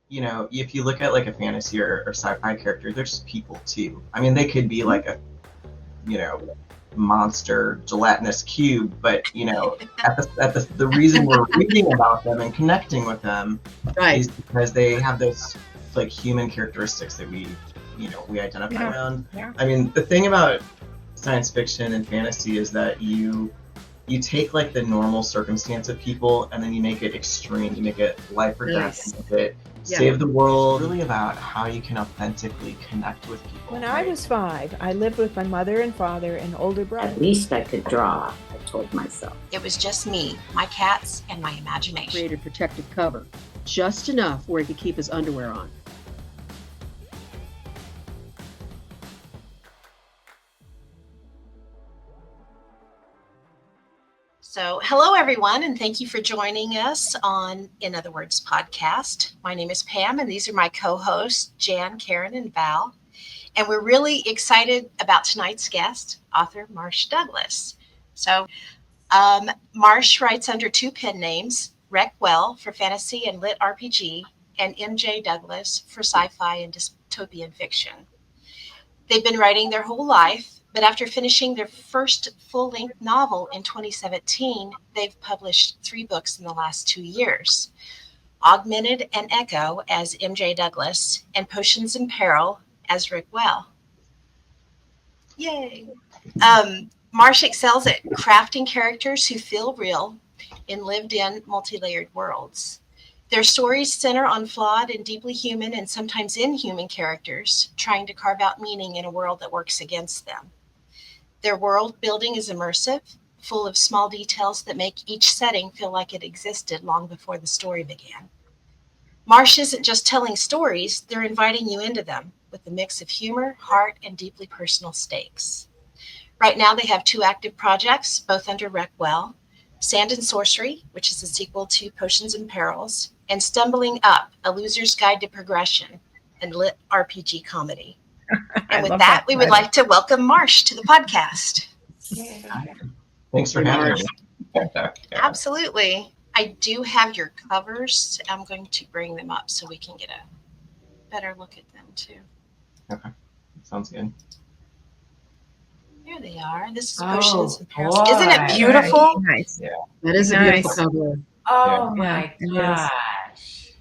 if you look at like a fantasy or sci-fi character, they're just people too. I mean, they could be like a, you know, monster gelatinous cube, but the reason we're reading about them and connecting with them is because they have those like human characteristics that we identify around. Yeah. I mean, the thing about science fiction and fantasy is that you take like the normal circumstance of people and then you make it extreme. You make it life or death. You make it save the world. It's really about how you can authentically connect with people. When I was 5, I lived with my mother and father and older brother. At least I could draw, I told myself. It was just me, my cats, and my imagination. Created protective cover, just enough where he could keep his underwear on. So, hello everyone, and thank you for joining us on In Other Words podcast. My name is Pam, and these are my co-hosts, Jan, Karen, and Val. And we're really excited about tonight's guest, author Marsh Douglas. So, Marsh writes under 2 pen names, Reck Well for Fantasy and LitRPG, and MJ Douglas for Sci-Fi and Dystopian fiction. They've been writing their whole life, but after finishing their first full-length novel in 2017, they've published 3 books in the last 2 years. Augmented and Echo as MJ Douglas, and Potions and Perils as Reck Well. Yay! Marsh excels at crafting characters who feel real in lived-in, multi-layered worlds. Their stories center on flawed and deeply human and sometimes inhuman characters trying to carve out meaning in a world that works against them. Their world building is immersive, full of small details that make each setting feel like it existed long before the story began. Marsh isn't just telling stories, they're inviting you into them with a mix of humor, heart, and deeply personal stakes. Right now they have 2 active projects, both under Reck Well, Sand and Sorcery, which is a sequel to Potions and Perils, and Stumbling Up, a loser's guide to progression, and lit RPG comedy. And with that, we would like to welcome Marsh to the podcast. Thanks for having me. Absolutely. I do have your covers. I'm going to bring them up so we can get a better look at them too. Okay, sounds good. Here they are. This is Potions and Perils. Isn't it beautiful? Nice. Yeah. That is a beautiful cover. Oh my gosh.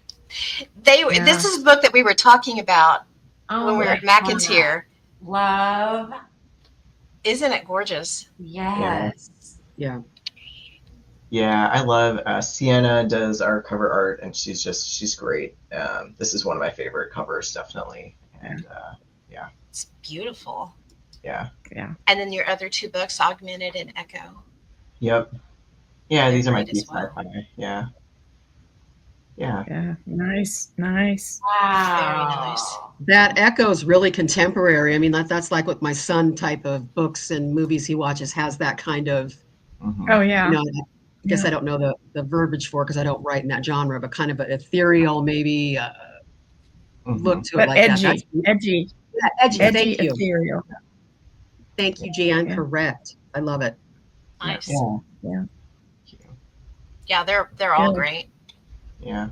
This is a book that we were talking about when we were at McIntyre. Love. Isn't it gorgeous? Yes. Yeah. Yeah, I love Sienna does our cover art, and she's great. This is one of my favorite covers, definitely. And It's beautiful. Yeah. And then your other 2 books, Augmented and Echo. Yep. Yeah, these are my great as sci-fi. Yeah. Yeah. Nice. Wow. Very nice. That echoes really contemporary. I mean, that's like what my son type of books and movies he watches has that kind of, Mm-hmm. Oh yeah. I guess I don't know the verbiage for because I don't write in that genre, but kind of an ethereal maybe look to it But like edgy. that. Edgy. Yeah, edgy. Thank you. Ethereal. Thank you, Jan. Yeah. Correct. I love it. Nice. Yeah. Yeah, they're all great. Yeah.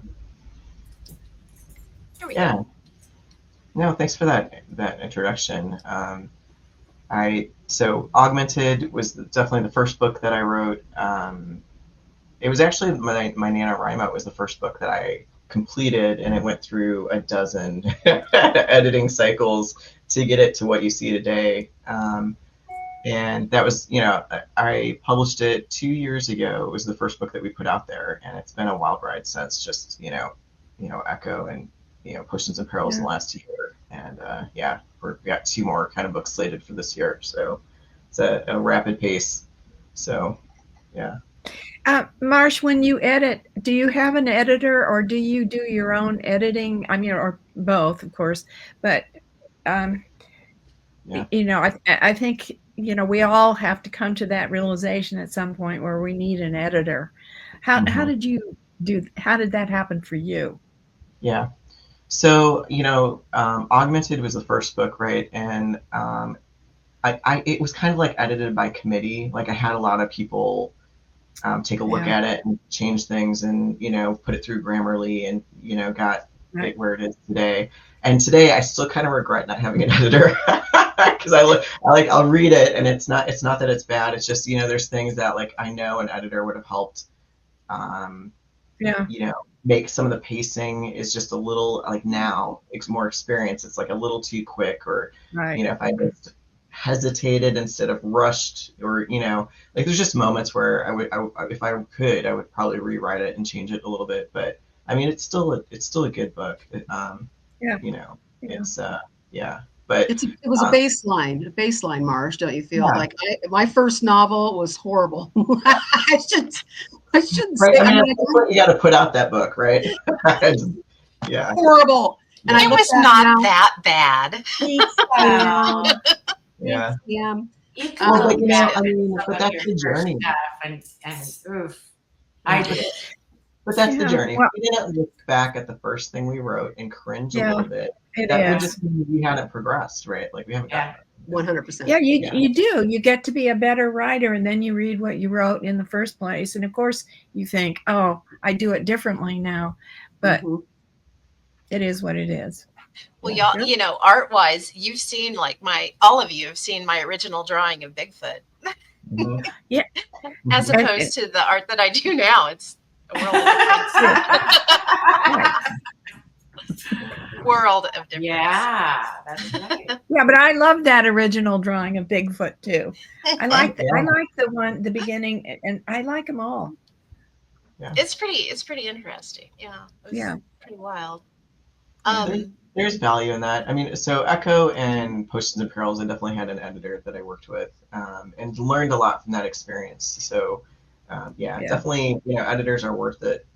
Here we go. No, thanks for that introduction. So Augmented was definitely the first book that I wrote. It was actually my NaNoWriMo was the first book that I completed, and it went through a dozen editing cycles to get it to what you see today. And that was, I published it 2 years ago. It was the first book that we put out there, and it's been a wild ride since. Just Echo and Potions and Perils in the last year, and we got 2 more kind of books slated for this year. So it's a rapid pace. So yeah. Marsh, when you edit, do you have an editor or do you do your own editing? I mean, or both, of course. But I think we all have to come to that realization at some point where we need an editor. How did you how did that happen for you? Yeah. So, Augmented was the first book, right? And it was kind of like edited by committee. Like I had a lot of people take a look at it and change things and, put it through Grammarly and, got Right. where it is today. And today I still kind of regret not having an editor because I'll read it and it's not that it's bad. It's just, there's things that like I know an editor would have helped, Yeah. make some of the pacing is just a little like now it's more experience. It's like a little too quick or, Right. if I just hesitated instead of rushed or, like there's just moments where if I could, I would probably rewrite it and change it a little bit. But I mean, it's still a good book. Yeah. It's yeah. But it was a baseline, Marsh. Don't you feel Yeah. like my first novel was horrible? I shouldn't right. say. I mean, you got to put out that book, right? Yeah. Horrible. And It was not that bad. Well, Yeah. Yeah. you But, can look you know, back I at mean, some but of that's your the first journey. stuff and oof. I did. But that's the Yeah, journey. well- If we didn't look back at the first thing we wrote and cringe a Yeah, little bit, It that would is. just mean we hadn't progressed, right? Like we haven't gotten 100%. Yeah, you Yeah. you do. You get to be a better writer, and then you read what you wrote in the first place, and of course you think, "Oh, I do it differently now," but Mhm. it is what it is. Well, Yeah. y'all, art-wise, you've seen all of you have seen my original drawing of Bigfoot, Mhm. Yeah. as And- opposed to the art that I do now. It's a world of difference. World of difference. Yeah, that's right. Yeah, but I love that original drawing of Bigfoot too. I like Yeah. the beginning, and I like them all. It's pretty interesting. Yeah. It was Yeah. pretty wild. There's value in that. I mean, so Echo and Potions and Perils, I definitely had an editor that I worked with, and learned a lot from that experience. So, Yeah. definitely, editors are worth it.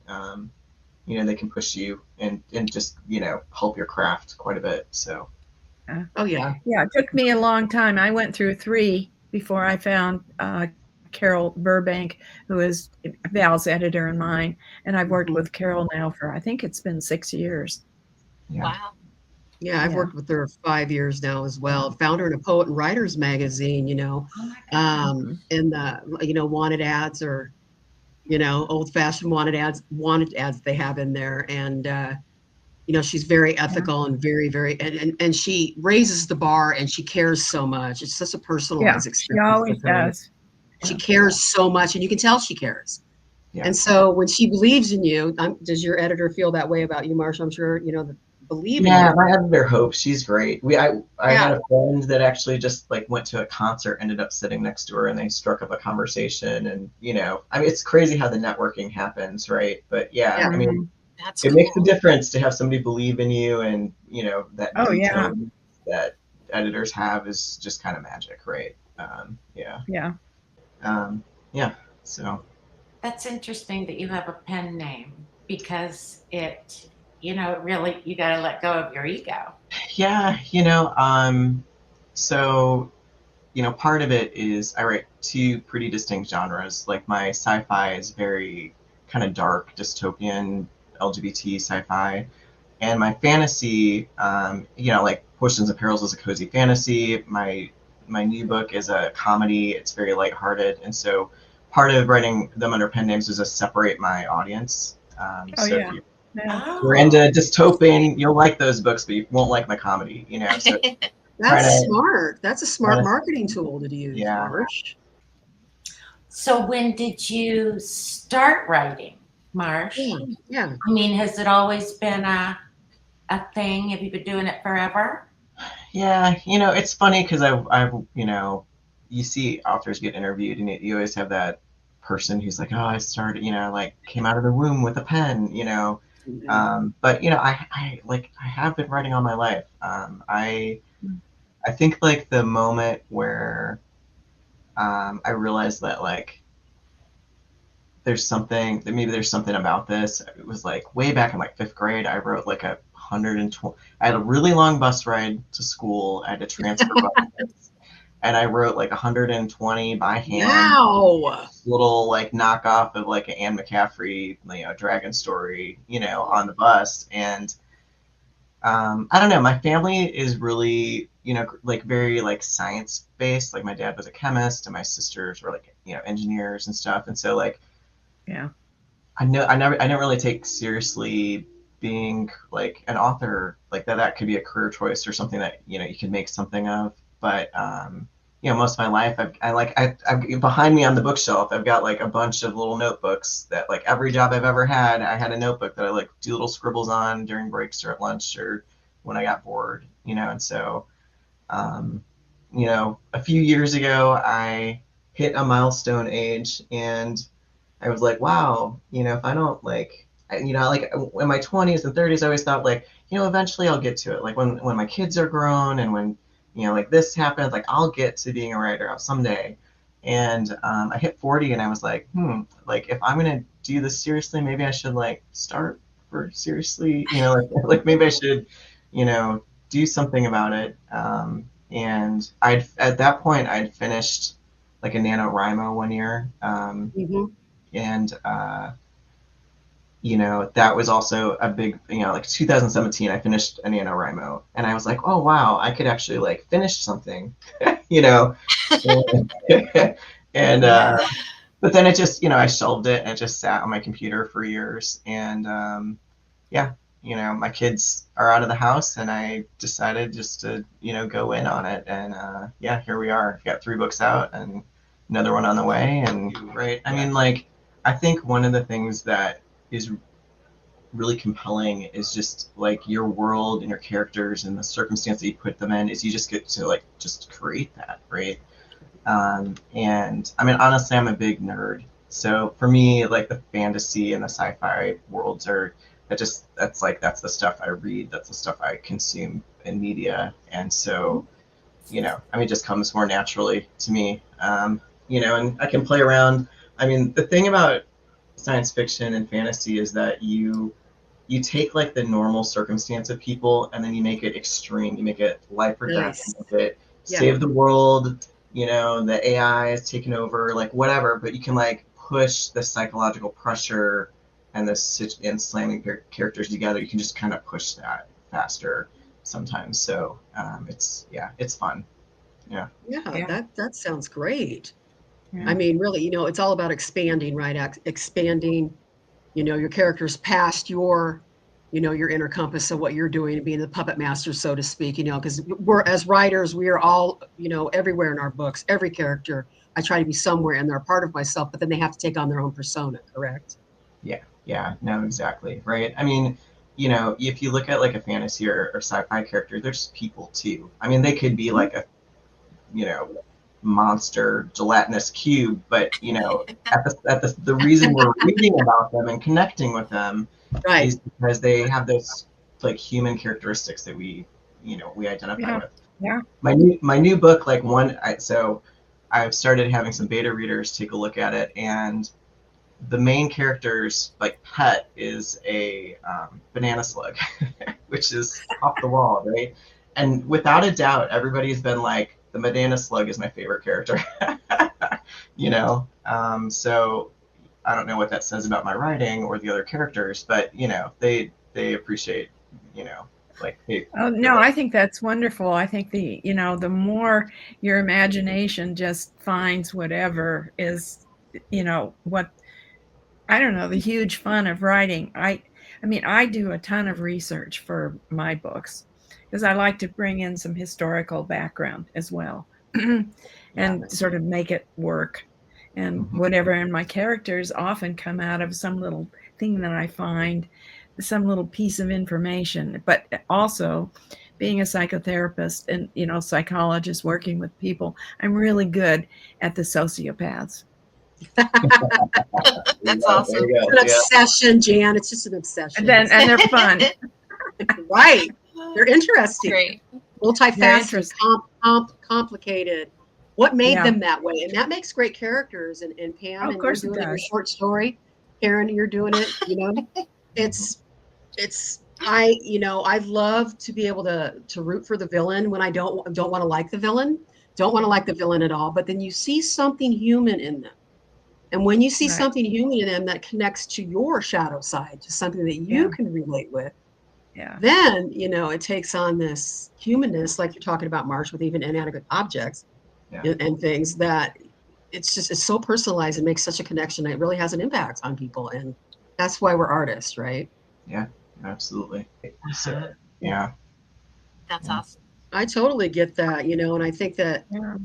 They can push you and just, help your craft quite a bit. So, Oh yeah. Yeah, it took me a long time. I went through 3 before I found Carol Burbank, who is Val's editor and mine, and I've worked with Carol now for I think it's been 6 years. yeah. Wow. Yeah, I've Yeah. worked with her 5 years now as well. Found her in a Poet and Writers magazine, Oh my God. in the wanted ads or old-fashioned wanted ads they have in there, and she's very ethical and very, very, and she raises the bar and she cares so much. It's such a personalized She experience. always with her. does. She cares so much, and you can tell she cares. Yeah. And so when she believes in you, does your editor feel that way about you, Marsh? I'm sure believe in Yeah, you. my editor hopes. She's great. I Yeah. had a friend that actually just like went to a concert, ended up sitting next to her, and they struck up a conversation. And I mean, it's crazy how the networking happens, right? But yeah. I mean, That's it cool. makes a difference to have somebody believe in you, and that Oh, yeah. detail that editors have is just kind of magic, right? Yeah. Yeah. So That's interesting that you have a pen name because it really, you got to let go of your ego. yeah, so part of it is I write 2 pretty distinct genres. Like my sci-fi is very kind of dark, dystopian, LGBT sci-fi, and my fantasy, like Potions and Perils is a cozy fantasy. My new book is a comedy. It's very lighthearted, and so part of writing them under pen names is to separate my audience. Oh, So yeah. if Yeah. you're into dystopian, you'll like those books, but you won't like my comedy. So That's Trying to- smart. That's a smart trying to- marketing tool to use, Yeah. Marsh. So when did you start writing, Marsh? Yeah. I mean, has it always been a thing? Have you been doing it forever? Yeah, it's funny because I've you see authors get interviewed, and you always have that person who's like, oh, I started, like came out of the womb with a pen, but I have been writing all my life. I think like the moment where I realized that like there's something about this. It was like way back in like 5th grade. I wrote like 120. I had a really long bus ride to school. I had to transfer buses, and I wrote like 120 by hand. Wow. Little like knockoff of like an Anne McCaffrey, dragon story, on the bus. And I don't know. My family is really, like very like science based. Like my dad was a chemist, and my sisters were like, engineers and stuff. And so like, Yeah. I didn't really take seriously being like an author, like that could be a career choice or something that, you know, you could make something of. But you know, most of my life, I've behind me on the bookshelf, I've got like a bunch of little notebooks that, like, every job I've ever had, I had a notebook that I like do little scribbles on during breaks or at lunch or when I got bored, you know. And so, you know, a few years ago, I hit a milestone age, and I was like, wow, you know, if I don't like, you know, like in my 20s and 30s, I always thought, like, you know, eventually I'll get to it. Like when my kids are grown and when, you know, like this happens, like I'll get to being a writer someday. And I hit 40 and I was like, like if I'm going to do this seriously, maybe I should like start for seriously, you know, like maybe I should, you know, do something about it. And at that point, I'd finished like a NaNoWriMo one year. And you know, that was also a big, you know, like 2017, I finished a NaNoWriMo, and I was like, oh wow, I could actually like finish something, you know. And but then it just, you know, I shelved it and it just sat on my computer for years. And yeah, you know, my kids are out of the house, and I decided just to, you know, go in on it. And yeah, here we are. Got 3 books out and another one on the way. And right, I mean, like, I think one of the things that is really compelling is just like your world and your characters and the circumstance that you put them in, is you just get to like just create that, right? And I mean, honestly, I'm a big nerd, so for me, like the fantasy and the sci-fi worlds are that's the stuff I read, that's the stuff I consume in media. And so, you know, I mean, it just comes more naturally to me. You know, and I can play around. I mean, the thing about science fiction and fantasy is that you take like the normal circumstance of people and then you make it extreme. You make it life or death. You make it save the world. You know, the AI is taken over, like whatever. But you can like push the psychological pressure and slamming characters together. You can just kind of push that faster sometimes. So it's fun. Yeah. That sounds great. Yeah. I mean, really, you know, it's all about expanding, right? Expanding, you know, your characters past your, you know, your inner compass of what you're doing and being the puppet master, so to speak, you know, because we're, as writers, we are all, you know, everywhere in our books, every character, I try to be somewhere and they're a part of myself, but then they have to take on their own persona, correct? Yeah, no, exactly. Right. I mean, you know, if you look at like a fantasy or sci-fi character, they're just people too. I mean, they could be like a, you know, monster gelatinous cube, but you know, the reason we're reading about them and connecting with them is because they have those like human characteristics that we identify with. Yeah. My new book, like so I've started having some beta readers take a look at it, and the main character's like pet is a banana slug, which is off the wall, right? And without a doubt, everybody's been like, the banana slug is my favorite character. You know, so I don't know what that says about my writing or the other characters, but you know, they appreciate, you know, like I think that's wonderful. I think the more your imagination just finds whatever is, you know, what, I don't know, the huge fun of writing. I mean, I do a ton of research for my books because I like to bring in some historical background as well and sort of make it work. And whatever in my characters often come out of some little thing that I find, some little piece of information. But also, being a psychotherapist and, you know, psychologist working with people, I'm really good at the sociopaths. That's awesome. It's an obsession, Jan. It's just an obsession. And they're fun. Right. They're interesting. Great. Multifaceted, complicated. What made them that way? And that makes great characters. And Pam, and you're doing your short story. Karen, you're doing it. You know, I'd love to be able to root for the villain when I don't want to like the villain. Don't want to like the villain at all. But then you see something human in them. And when you see something human in them that connects to your shadow side, to something that you can relate with, then, you know, it takes on this humanness, like you're talking about, Marsh, with even inanimate objects and things, that it's so personalized and makes such a connection. It really has an impact on people. And that's why we're artists, right? Yeah. absolutely. So, yeah. That's awesome. I totally get that, and I think that, Yeah.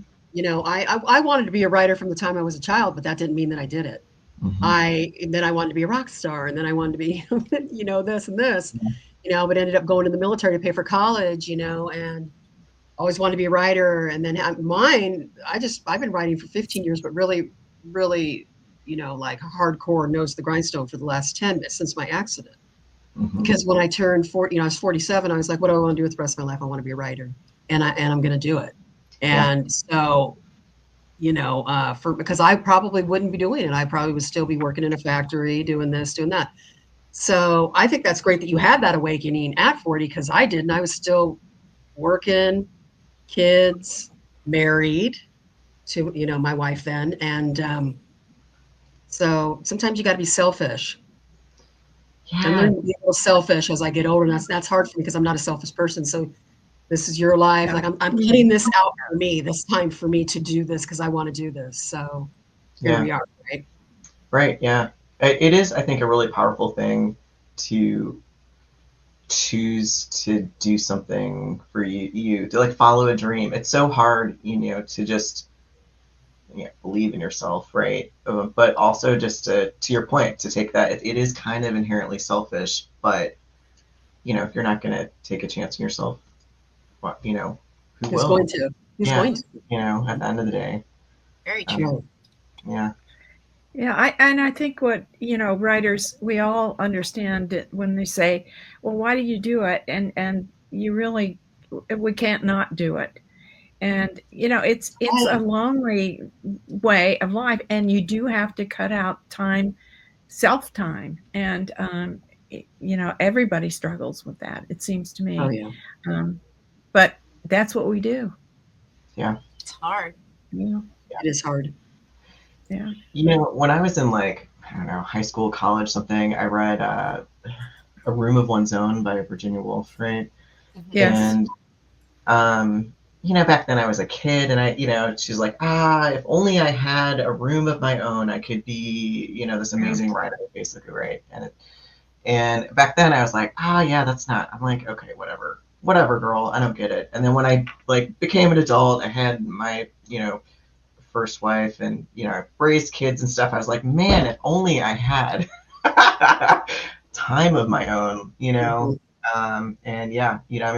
I wanted to be a writer from the time I was a child, but that didn't mean that I did it. Then I wanted to be a rock star, and then I wanted to be, this and this, but ended up going to the military to pay for college, and always wanted to be a writer. And then I've been writing for 15 years, but really, really, like hardcore nose to the grindstone for the last 10 since my accident. Because when I turned 40, I was 47, I was like, what do I want to do with the rest of my life? I want to be a writer, and I'm going to do it. And so, because I probably wouldn't be doing it. I probably would still be working in a factory, doing this, doing that. So I think that's great that you had that awakening at 40, because I didn't. I was still working, kids, married to, my wife then. And so sometimes you got to be selfish. I'm learning to be a little selfish as I get older, and that's hard for me because I'm not a selfish person. So this is your life. Like I'm putting this out for me, this time for me to do this because I want to do this. So here we are, right? Right. Yeah. It is, I think, a really powerful thing to choose to do something for you to like follow a dream. It's so hard, to just believe in yourself, right? But also just to your point, to take that, it is kind of inherently selfish, but if you're not going to take a chance on yourself, well, who Who's will? going to? Who's going to? At the end of the day. Very true. Yeah. Yeah, I think what, writers, we all understand it when they say, well, why do you do it? And you really, we can't not do it. And, it's a lonely way of life, and you do have to cut out time, self-time. And, everybody struggles with that, it seems to me. Oh, yeah. But that's what we do. Yeah. It's hard. Yeah. It is hard. Yeah. When I was in high school, college, something, I read A Room of One's Own by Virginia Woolf, right? Yes. And, back then I was a kid, and she's like, if only I had a room of my own, I could be, this amazing writer, basically, right? And back then I was like, that's not, I'm like, okay, whatever, girl, I don't get it. And then when I became an adult, I had my, first wife, and I raised kids and stuff, I was like, man, if only I had time of my own, and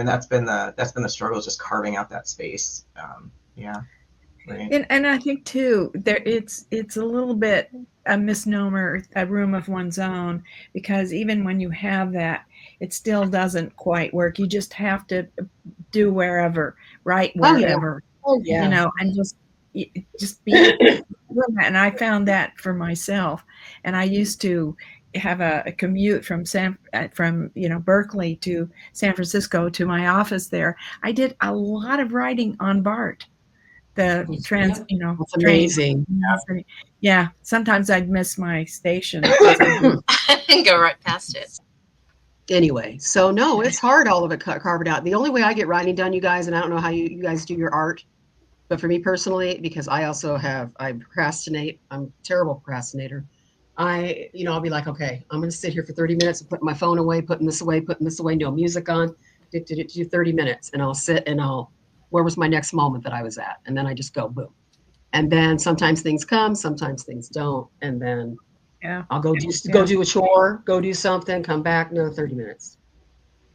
that's been the struggle, is just carving out that space. Right. And I think too, it's a little bit a misnomer, a room of one's own, because even when you have that, it still doesn't quite work. You just have to do wherever, write wherever, and just be. And I found that for myself. And I used to have a commute from Berkeley to San Francisco to my office there. I did a lot of writing on BART. The That's amazing. train. Yeah, sometimes I'd miss my station. And go right past it. Anyway, so no, it's hard, all of it carved out. The only way I get writing done, you guys, and I don't know how you guys do your art, but for me personally, because I procrastinate, I'm a terrible procrastinator. I'll be like, okay, I'm going to sit here for 30 minutes and put my phone away, putting this away, no music on, do 30 minutes, and I'll sit and where was my next moment that I was at? And then I just go boom. And then sometimes things come, sometimes things don't. And then I'll go do a chore, go do something, come back, another 30 minutes.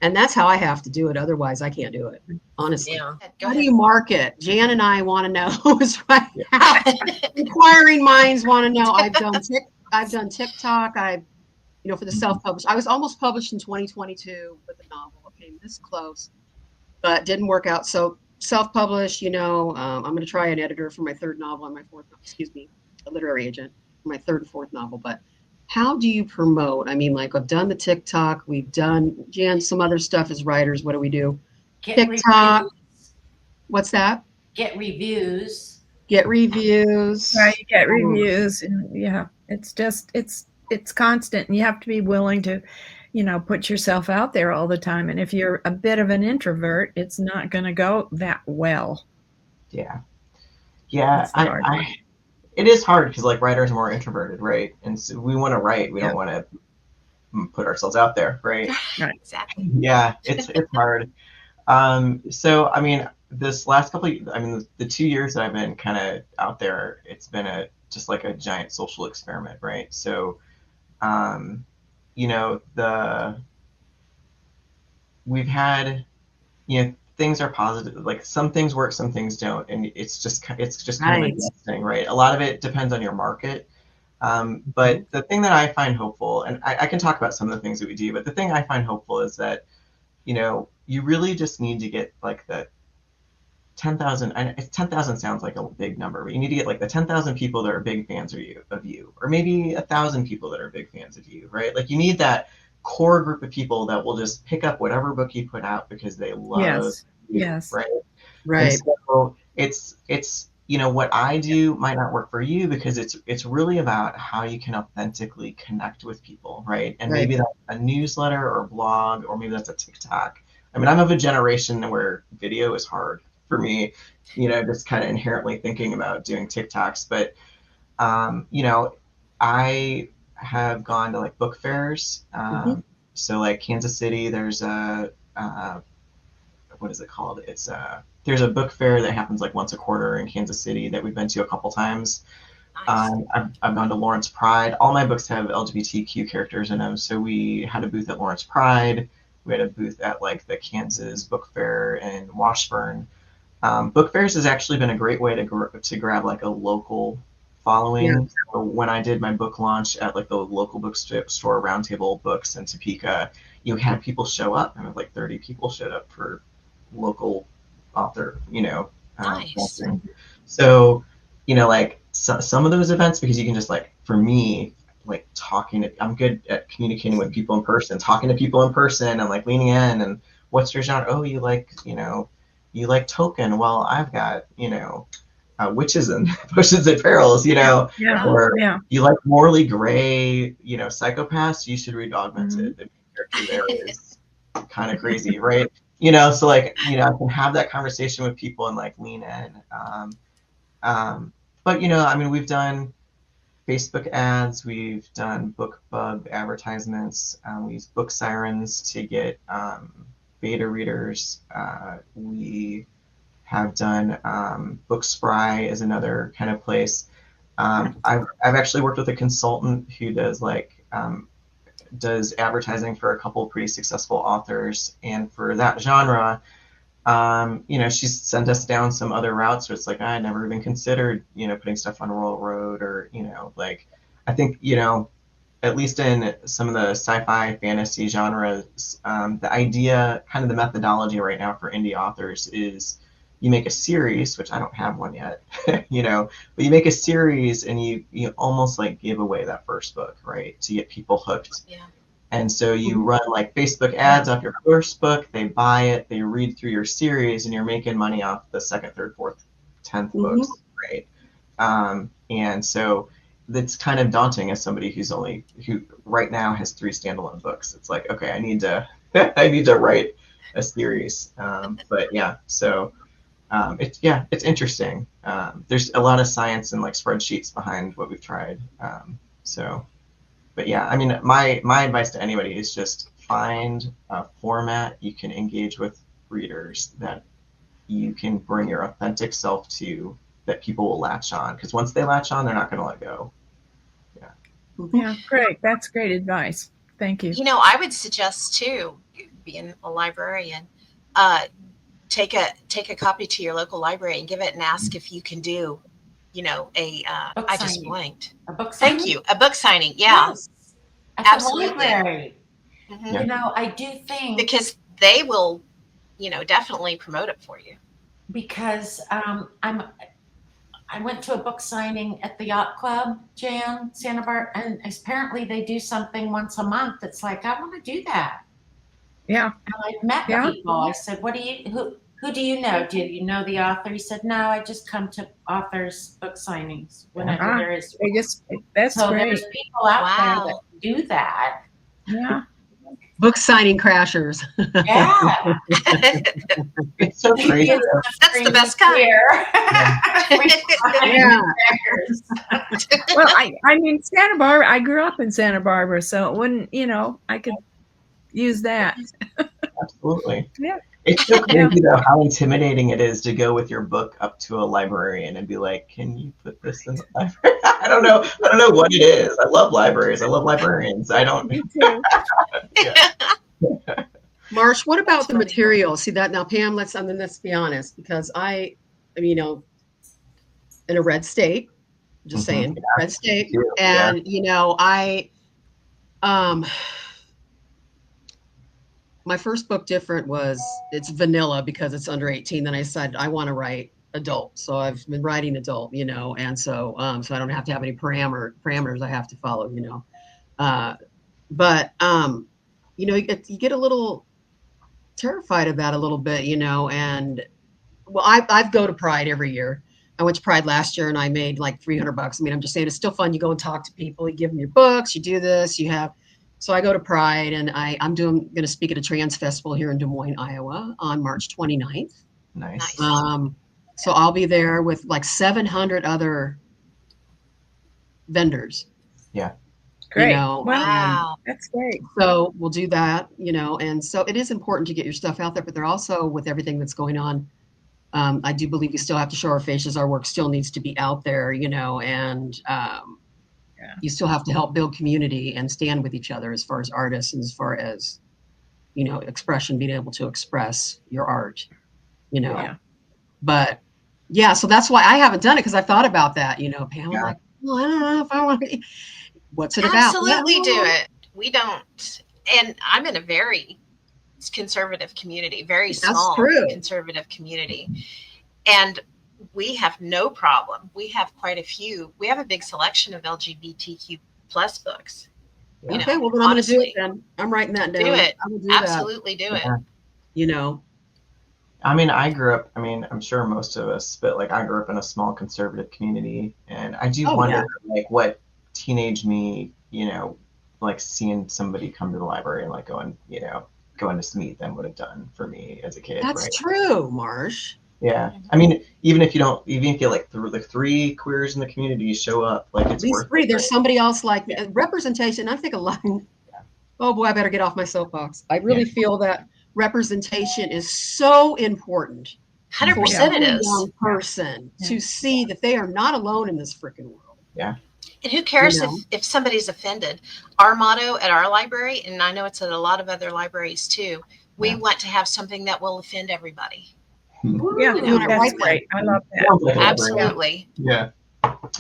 And that's how I have to do it. Otherwise I can't do it. Honestly. Yeah. How do you market? Jan and I want to know is right now. Inquiring minds want to know. I've done TikTok. For the self-published. I was almost published in 2022 with a novel. I came this close, but didn't work out. So self-published, I'm going to try an editor for my third novel and my fourth, a literary agent for my third and fourth novel. But how do you promote? I mean, I've done the TikTok, we've done, Jan, some other stuff as writers. What do we do? TikTok. Reviews. What's that? Get reviews. Right, you get reviews. And it's constant. And you have to be willing to, put yourself out there all the time. And if you're a bit of an introvert, it's not going to go that well. Yeah. It is hard because writers are more introverted, right? And so we want to write. We don't want to put ourselves out there, right? Exactly. Yeah, it's hard. So I mean, this last I mean, the 2 years that I've been kind of out there, it's been just like a giant social experiment, right? So, you know, we've had, you know, things are positive. Like some things work, some things don't, and it's just kind of Right. interesting, right? A lot of it depends on your market. But the thing that I find hopeful, and I can talk about some of the things that we do, but the thing I find hopeful is that, you know, you really just need to get like the 10,000. 10,000 sounds like a big number, but you need to get like the 10,000 people that are big fans of you, or maybe 1,000 people that are big fans of you, right? Like you need that core group of people that will just pick up whatever book you put out because they love you, Yes. right? And Right. so it's you know, what I do might not work for you because it's really about how you can authentically connect with people, right? And Right. maybe that's a newsletter or blog, or maybe that's a TikTok. I mean, I'm of a generation where video is hard for me, you know, just kind of inherently thinking about doing TikToks. But you know, I have gone to like book fairs. So like Kansas City, there's a what is it called? It's there's a book fair that happens like once a quarter in Kansas City that we've been to a couple times. Nice. I've gone to Lawrence Pride. All my books have LGBTQ characters in them, so we had a booth at Lawrence Pride. We had a booth at like the Kansas Book Fair in Washburn. Book fairs has actually been a great way to grab like a local following. Yeah. So when I did my book launch at like the local bookstore, Roundtable Books in Topeka, you had people show up, and like 30 people showed up for local author, you know, Nice. launching. So, you know, like some of those events, because you can just like, for me, like I'm good at communicating with people in person, talking to people in person, and like leaning in and what's your genre? Oh, you like, you know, you like Tolkien. Well, I've got, you know, Witches and Potions and Perils, you know, Yeah. or Yeah. you like Morley Gray, you know, Psychopaths. You should read Augmented. The main character there is kind of crazy, right? You know, so like, you know, I can have that conversation with people and like lean in. But you know, I mean, we've done Facebook ads, we've done BookBub advertisements, we use Book Sirens to get beta readers. We have done Book Spry is another kind of place. I've actually worked with a consultant who does like does advertising for a couple of pretty successful authors, and for that genre, you know, she's sent us down some other routes where it's like I never even considered, you know, putting stuff on Royal Road, or you know, like I think, you know, at least in some of the sci-fi fantasy genres, the idea, kind of the methodology right now for indie authors is you make a series, which I don't have one yet, you know, but you make a series and you almost like give away that first book, right, to get people hooked. Yeah. And so you run like Facebook ads off your first book, they buy it, they read through your series, and you're making money off the second, third, fourth, 10th books, right? And so it's kind of daunting as somebody who right now has 3 standalone books. It's like, okay, I need to write a series. But yeah, so it's interesting. There's a lot of science and like spreadsheets behind what we've tried. But yeah, I mean, my advice to anybody is just find a format you can engage with readers, that you can bring your authentic self to, that people will latch on. Because once they latch on, they're not going to let go. Yeah, great. That's great advice. Thank you. You know, I would suggest too, being a librarian, take a copy to your local library and give it and ask if you can do, you know, I just signing. blanked. A book signing? Thank you. A book signing. Yeah. Yes. At Absolutely. the library. Mhm. You know, I do think Because they will, you know, definitely promote it for you. because I went to a book signing at the Yacht Club, Jan, Santa Barbara, and apparently they do something once a month. It's like, I want to do that. Yeah. And I've met Yeah. people. I said, who do you know? Do you know the author? He said, no, I just come to authors' book signings whenever Ah, there is. That's So great. there's people out there Wow. that do that. Yeah. Book signing crashers. Yeah. It's so crazy. That's the best kind. Yeah. Well, I mean, Santa Barbara, I grew up in Santa Barbara, so it wouldn't, I could use that. Absolutely. Yeah. It's so crazy though how intimidating it is to go with your book up to a librarian and be like, "Can you put this in the library?" I don't know what it is. I love libraries. I love librarians. I don't. Me too. Marsh, what about the material? See that now, Pam? Let's be honest, because I'm, in a red state. Just saying, red state, and my first book, Different, it's vanilla because it's under 18. Then I said I want to write adult, so I've been writing adult, and so I don't have to have any parameters I have to follow, but you get a little terrified of that a little bit, and well, I go to Pride every year. I went to Pride last year and I made like $300. I mean, I'm just saying it's still fun. You go and talk to people, you give them your books, you do this, so I go to Pride and I'm going to speak at a trans festival here in Des Moines, Iowa on March 29th. Nice. So I'll be there with like 700 other vendors. Yeah. Great. Wow. That's great. So we'll do that, and so it is important to get your stuff out there, but they're also, with everything that's going on, I do believe we still have to show our faces. Our work still needs to be out there, and you still have to help build community and stand with each other as far as artists and as far as, expression, being able to express your art, Yeah. But yeah, so that's why I haven't done it, because I've thought about that, Pam. I'm like, well, I don't know if I want to. What's it about? Absolutely do it. We don't, and I'm in a very conservative community, very small conservative community, and we have no problem. We have quite a few. We have a big selection of LGBTQ plus books. Okay, well then I'm going to do it then. I'm writing that down. Do it. I will do Absolutely do it. I mean, I'm sure most of us, but like I grew up in a small conservative community, and I do wonder like what teenage me, like seeing somebody come to the library and like going to meet them would have done for me as a kid. That's right? true, Marsh. Yeah, I mean, even if you like the three queers in the community show up, like it's These worth three. it. There's somebody else like me. Representation. I think a lot. Oh boy, I better get off my soapbox. I really feel that representation is so important. 100% it is. Young person to see that they are not alone in this freaking world. Yeah. And who cares if somebody's offended? Our motto at our library, and I know it's at a lot of other libraries too, we want to have something that will offend everybody. Yeah, that's great. I love that. Absolutely. Yeah.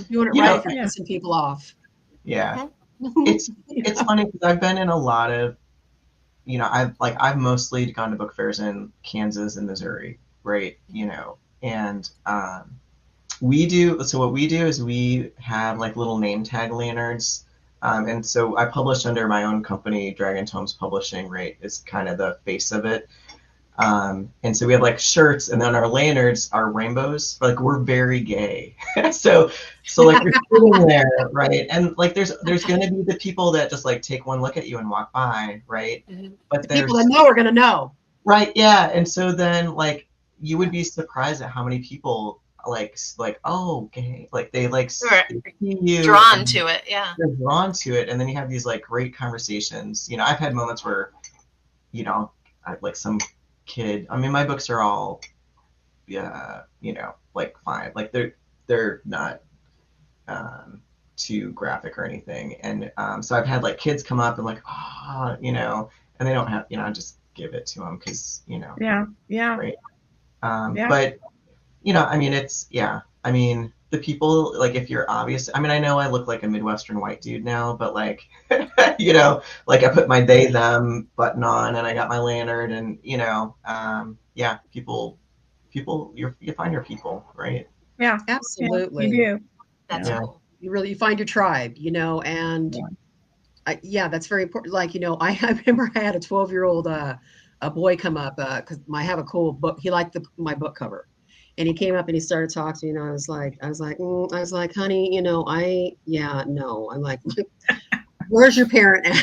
You're doing it right for pissing people off. Yeah. It's funny because I've been in a lot of, I've mostly gone to book fairs in Kansas and Missouri, right? And what we do is we have like little name tag lanterns. And so I publish under my own company, Dragon Tomes Publishing, right? Is kind of the face of it. And so we have like shirts, and then our lanterns are rainbows. Like we're very gay. so like you're sitting there, right? And like there's gonna be the people that just like take one look at you and walk by, right? Mm-hmm. But the people that know are gonna know. Right, yeah. And so then like you would be surprised at how many people like oh gay, like they like see you drawn to it. Yeah, they're drawn to it, and then you have these like great conversations. I've had moments where like some kid, I mean my books are all like fine, like they're not too graphic or anything, and so I've had like kids come up and like and they don't have I just give it to them because right. But I mean, the people, like, if you're obvious, I mean, I know I look like a Midwestern white dude now, but like, like I put my they, them button on and I got my lantern and, people, you find your people, right? Yeah, absolutely. Yeah, you do. That's cool. You find your tribe, and that's very important. Like, I remember I had a 12-year-old, a boy come up, cause I have a cool book. He liked my book cover. And he came up and he started talking to me, and I was like, honey, no. I'm like, where's your parent at?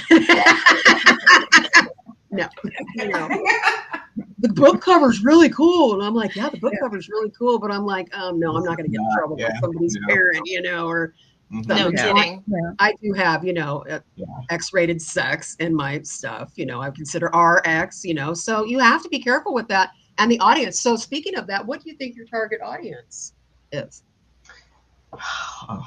No, you know, the book cover's really cool. And I'm like, yeah, the book cover's really cool. But I'm like, no, I'm not going to get in trouble with somebody's parent, you know, or No kidding. I do have, you know, X-rated sex in my stuff. You know, I consider RX, you know, so you have to be careful with that. And the audience. So speaking of that, what do you think your target audience is? How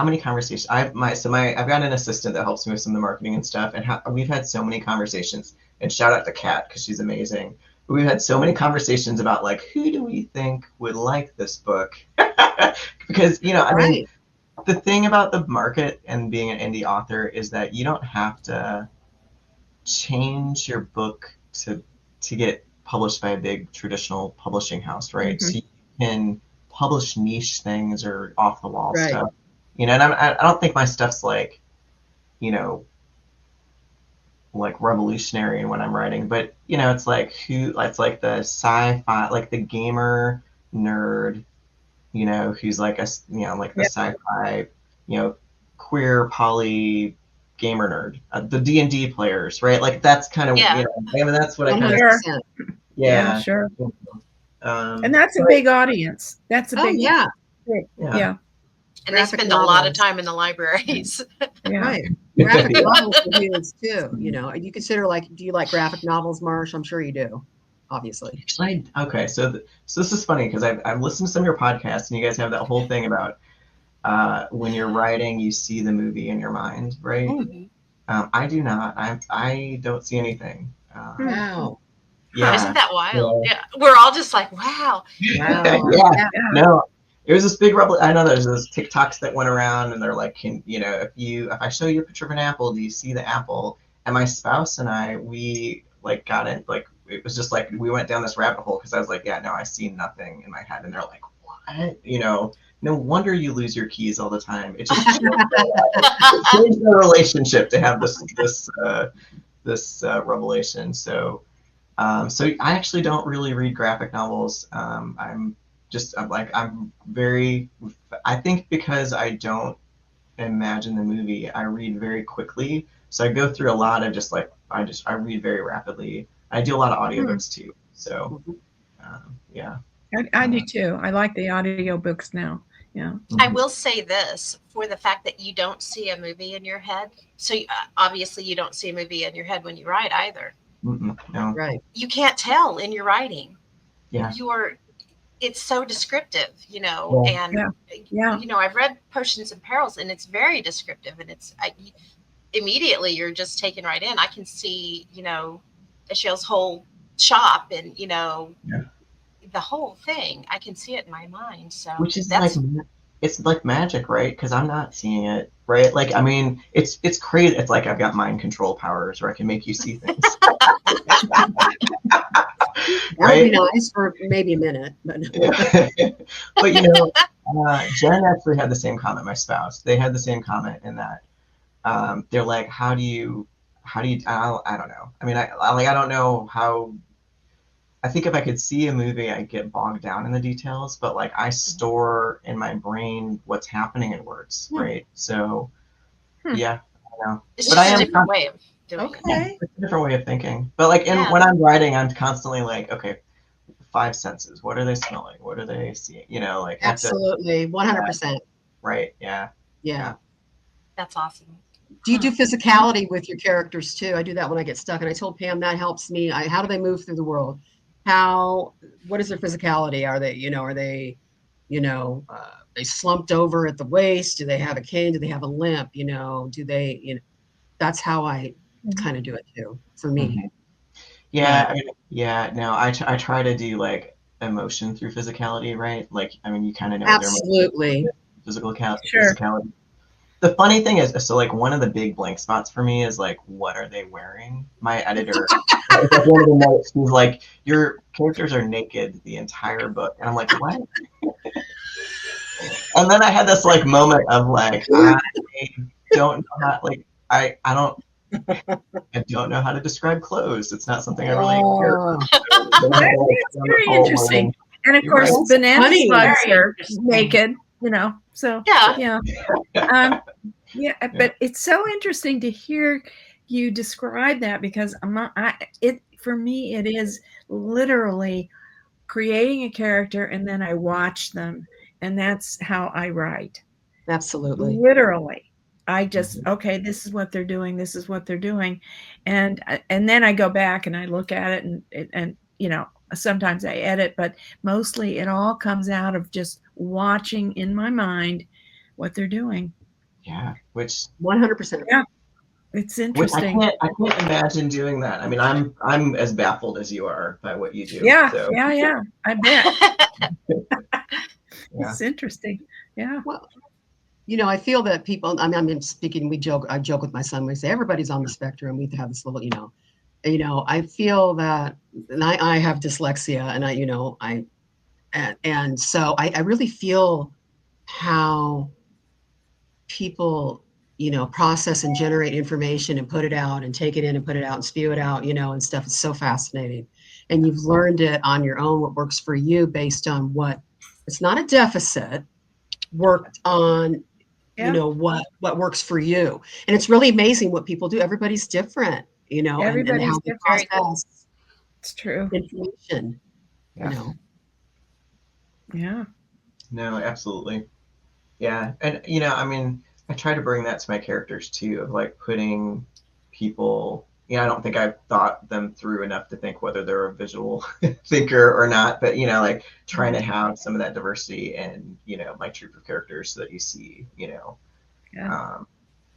many conversations I've got an assistant that helps me with some of the marketing and stuff, and we've had so many conversations. And shout out to Kat because she's amazing. But we've had so many conversations about like, who do we think would like this book? Because I mean, the thing about the market and being an indie author is that you don't have to change your book to get published by a big traditional publishing house, right? So you can publish niche things or off the wall stuff, and I don't think my stuff's like, like revolutionary in what I'm writing, but it's like the sci-fi, like the gamer nerd, who's like like the sci-fi, queer poly gamer nerd, the D&D players, right? Like that's kind of, I mean, that's what I kind of, yeah, sure. And that's a big audience. That's a big, yeah. And they spend a lot of time in the libraries. Right. Graphic novels are huge too. You consider do you like graphic novels, Marsh? I'm sure you do, obviously. Actually, okay. So this is funny because I've listened to some of your podcasts and you guys have that whole thing about when you're writing, you see the movie in your mind, right? Mm-hmm. I do not. I don't see anything. Wow. Yeah. Isn't that wild? Yeah. We're all just like, wow. No. It was this big rubble. I know there's those TikToks that went around and they're like, if I show you a picture of an apple, do you see the apple? And my spouse and I, we got in, it was just we went down this rabbit hole because I was like, yeah, no, I see nothing in my head. And they're like, what? No wonder you lose your keys all the time. It just changed the relationship to have this revelation. So I actually don't really read graphic novels. I think because I don't imagine the movie, I read very quickly. So I go through a lot of I read very rapidly. I do a lot of audiobooks too. So, yeah. I do too. I like the audio books now. Yeah. I will say this for the fact that you don't see a movie in your head. So obviously you don't see a movie in your head when you write either. No. Right. You can't tell in your writing. Yeah. It's so descriptive, and I've read Potions and Perils and it's very descriptive and immediately you're just taken right in. I can see, Michelle's whole shop and, the whole thing. I can see it in my mind. So which is it's like magic, right? Because I'm not seeing it, right? I mean, it's crazy. It's like I've got mind control powers where I can make you see things. That would be nice for maybe a minute, but but Jen actually had the same comment. My spouse, they had the same comment in that they're like, how do you? I don't know. I mean, I don't know how. I think if I could see a movie, I'd get bogged down in the details, but I store in my brain what's happening in words, right? So, yeah, I know. It's just a different way of doing it. Yeah, it's a different way of thinking. But when I'm writing, I'm constantly okay, 5 senses. What are they smelling? What are they seeing? Absolutely, 100%. Right? Yeah. That's awesome. Do you do physicality with your characters too? I do that when I get stuck, and I told Pam that helps me. How do they move through the world? What is their physicality? Are they, they slumped over at the waist? Do they have a cane? Do they have a limp? Do they, that's how I kind of do it too, for me. Mm-hmm. No, I try to do emotion through physicality, right? I mean, you kind of know. Absolutely. Physicality. The funny thing is, so one of the big blank spots for me is what are they wearing? My editor, one of the notes, he's like, your characters are naked the entire book, and I'm like, what? And then I had this moment of I don't know how I don't know how to describe clothes. It's not something I really care about. It's very interesting. And of course, banana slugs are naked. So yeah. But it's so interesting to hear you describe that, because for me, it is literally creating a character and then I watch them, and that's how I write. Absolutely. Literally. I just, okay, this is what they're doing. This is what they're doing. And then I go back and I look at it, and sometimes I edit, but mostly it all comes out of just watching in my mind what they're doing. Yeah, which 100%. Yeah. It's interesting. I can't imagine doing that. I mean, I'm as baffled as you are by what you do. Yeah, so. yeah. I bet. Yeah. It's interesting. Yeah. Well, I feel that people, I mean speaking, I joke with my son, we say everybody's on the spectrum. We have this little, I feel that, and I have dyslexia, and so I really feel how people, process and generate information and put it out and take it in and put it out and spew it out, and stuff. Is so fascinating. And you've learned it on your own, what works for you based on what, it's not a deficit, worked on, what works for you. And it's really amazing what people do. Everybody's different, Everybody's and how they different. process It's true. information, Yeah. Yeah. No, absolutely. Yeah. And, I mean, I try to bring that to my characters too, of like putting people, I don't think I've thought them through enough to think whether they're a visual thinker or not, but, like trying to have some of that diversity in, my troupe of characters so that you see,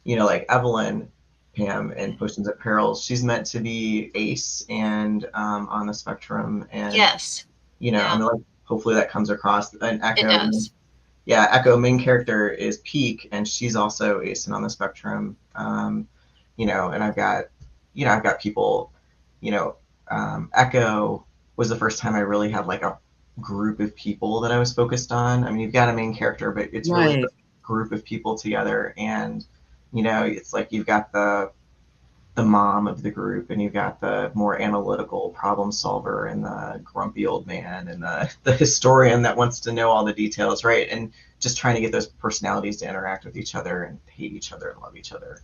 like Evelyn, Pam, and Potions and Perils, she's meant to be ace and on the spectrum. And, Yes. I mean, like, hopefully that comes across. And Echo, It does. Yeah, Echo, main character, is Peak, and she's also ace and on the spectrum. And I've got people, Echo was the first time I really had like a group of people that I was focused on. I mean, you've got a main character, but it's really a group of people together. And, it's like you've got the mom of the group, and you've got the more analytical problem solver, and the grumpy old man, and the historian that wants to know all the details, right? And just trying to get those personalities to interact with each other and hate each other and love each other,